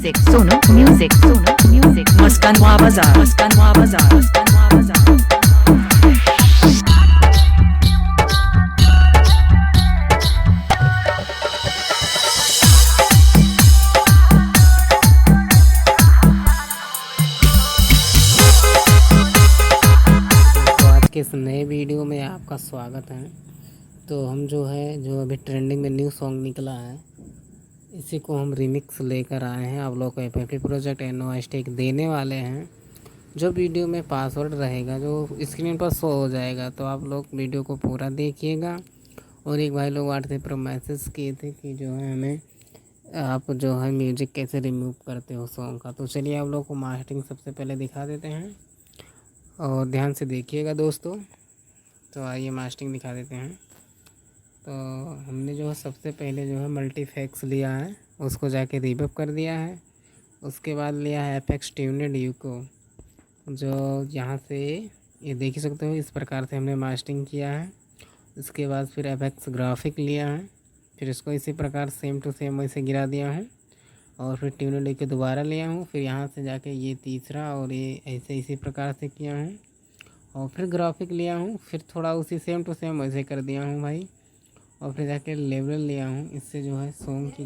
music, Muskanwa Bazaar, Muskanwa Bazaar, Muskanwa Bazaar. के इस नए वीडियो में आपका स्वागत है। तो हम जो अभी ट्रेंडिंग में न्यू सॉन्ग निकला है, इसी को हम रिमिक्स लेकर आए हैं। आप लोग को एफएफटी प्रोजेक्ट NOSTEC देने वाले हैं। जो वीडियो में पासवर्ड रहेगा जो स्क्रीन पर शो हो जाएगा, तो आप लोग वीडियो को पूरा देखिएगा। और एक भाई लोग व्हाट्सएप पर मैसेज किए थे कि हमें आप म्यूजिक कैसे रिमूव करते हो सॉन्ग का। तो चलिए आप लोग को मास्टरिंग सबसे पहले दिखा देते हैं और ध्यान से देखिएगा दोस्तों। तो आइए मास्टरिंग दिखा देते हैं। तो हमने सबसे पहले मल्टीफैक्स लिया है, उसको जाके रिवर्ब कर दिया है। उसके बाद लिया है FX ट्यून्ड यूको, जो यहाँ से ये देख ही सकते हो, इस प्रकार से हमने मास्टरिंग किया है। उसके बाद फिर FX ग्राफिक लिया है, फिर इसको इसी प्रकार सेम टू सेम वैसे गिरा दिया है। और फिर ट्यून्ड यूको दोबारा लिया हूँ, फिर यहाँ से जाके ये तीसरा और ये ऐसे इसी प्रकार से किया हूँ। और फिर ग्राफिक लिया हूँ, फिर थोड़ा उसी सेम टू सेम वैसे कर दिया हूँ भाई। और फिर जाके लेवल लिया हूँ, इससे सॉन्ग की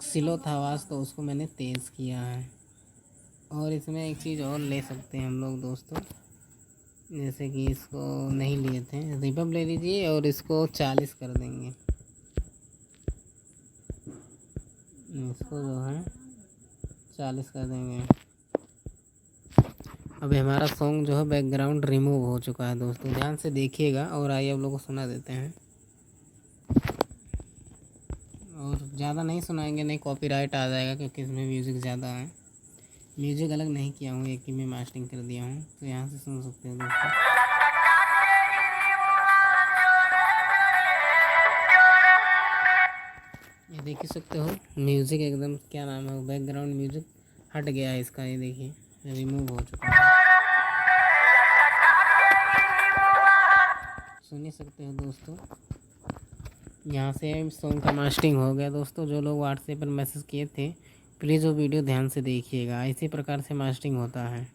स्लो था आवाज़, तो उसको मैंने तेज़ किया है। और इसमें एक चीज़ और ले सकते हैं हम लोग दोस्तों, जैसे कि इसको नहीं लिए थे, रिवर्ब ले लीजिए और इसको 40 कर देंगे। इसको 40 कर देंगे। अभी हमारा सॉन्ग बैकग्राउंड रिमूव हो चुका है दोस्तों, ध्यान से देखिएगा। और आइए आप लोगों को सुना देते हैं। और ज़्यादा नहीं सुनाएंगे, नहीं कॉपीराइट आ जाएगा, क्योंकि इसमें म्यूज़िक ज़्यादा है। म्यूज़िक अलग नहीं किया हूँ, एक ही में मास्टरिंग कर दिया हूँ। तो यहाँ से सुन सकते हो दोस्तों। ये देख ही सकते हो, म्यूज़िक एकदम क्या नाम है, बैकग्राउंड म्यूज़िक हट गया है इसका। ये देखिए रिमूव हो चुका है, सुन ही सकते हो दोस्तों। यहाँ से सॉन्ग का मास्टरिंग हो गया दोस्तों। जो लोग व्हाट्सएप पर मैसेज किए थे, प्लीज़ वो वीडियो ध्यान से देखिएगा। इसी प्रकार से मास्टरिंग होता है।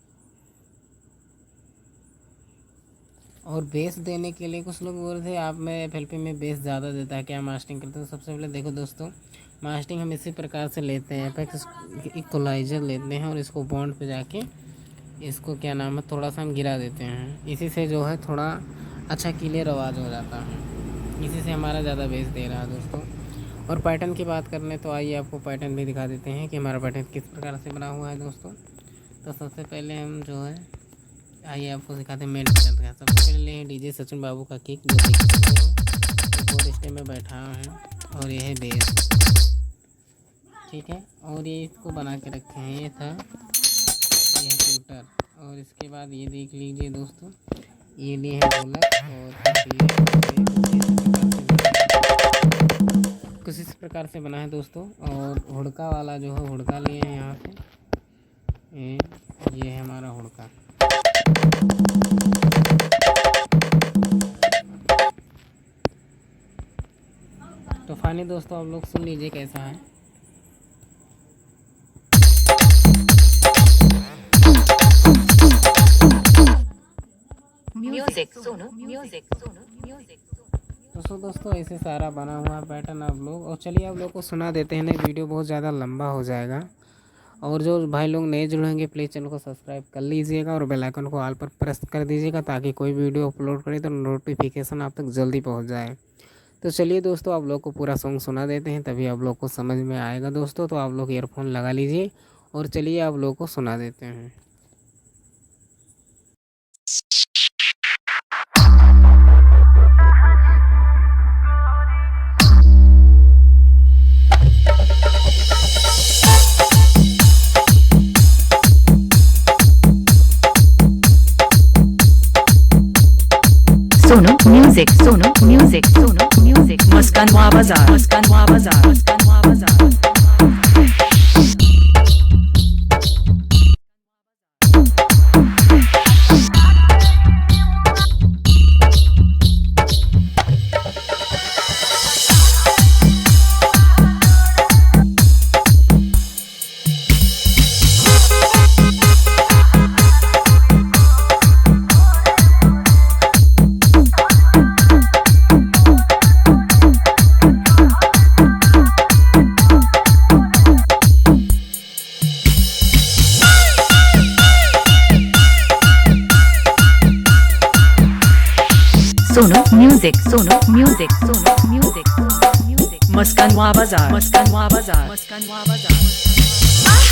और बेस देने के लिए कुछ लोग बोल रहे थे आप में FLP में बेस ज़्यादा देता है, क्या मास्टरिंग करते हो। सबसे पहले देखो दोस्तों, मास्टरिंग हम इसी प्रकार से लेते हैं, FX इक्वलाइजर लेते हैं और इसको बॉन्ड पे जाके इसको क्या नाम है थोड़ा सा हम गिरा देते हैं। इसी से थोड़ा अच्छा क्लियर आवाज़ हो जाता है। इसी से हमारा ज़्यादा बेस दे रहा है दोस्तों। और पैटर्न की बात कर लें तो आइए आपको पैटर्न भी दिखा देते हैं कि हमारा पैटर्न किस प्रकार से बना हुआ है दोस्तों। तो सबसे पहले हम आइए आपको दिखाते हैं मेन पैटर्न का। सबसे पहले ले DJ सचिन बाबू का किक, जो देख सकते हो 4 स्टेप में बैठा है। और ये है बेस, ठीक है। और ये इसको बना के रखे हैं, ये है शूटर। और इसके बाद ये देख लीजिए दोस्तों, ये लिए है ढोलक। और कुछ इस प्रकार से बना है दोस्तों। और हुड़का वाला हुड़का लिए हैं यहाँ से, ये है हमारा हुड़का। तो फाइनली दोस्तों आप लोग सुन लीजिए कैसा है। दोस्तों ऐसे सारा बना हुआ पैटर्न आप लोग। और चलिए आप लोग को सुना देते हैं, नहीं वीडियो बहुत ज़्यादा लंबा हो जाएगा। और जो भाई लोग नए जुड़ेंगे, प्लीज़ चैनल को सब्सक्राइब कर लीजिएगा और बेल आइकन को ऑल पर प्रेस कर दीजिएगा, ताकि कोई वीडियो अपलोड करें तो नोटिफिकेशन आप तक जल्दी पहुंच जाए। तो चलिए दोस्तों आप लोग को पूरा सॉन्ग सुना देते हैं, तभी आप लोग को समझ में आएगा दोस्तों। तो आप लोग ईयरफोन लगा लीजिए और चलिए आप लोग को सुना देते हैं। Sono music, Muskanwa Bazaar, Muskanwa Bazaar, Muskanwa Bazaar. Maskanwa Bazaar, Maskanwa Bazaar, Maskanwa Bazaar.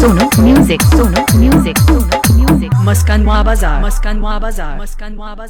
Sonu Music, Sonu Music, Sonu Music. Maskanwa Bazaar, Maskanwa Bazaar, Maskanwa Bazaar.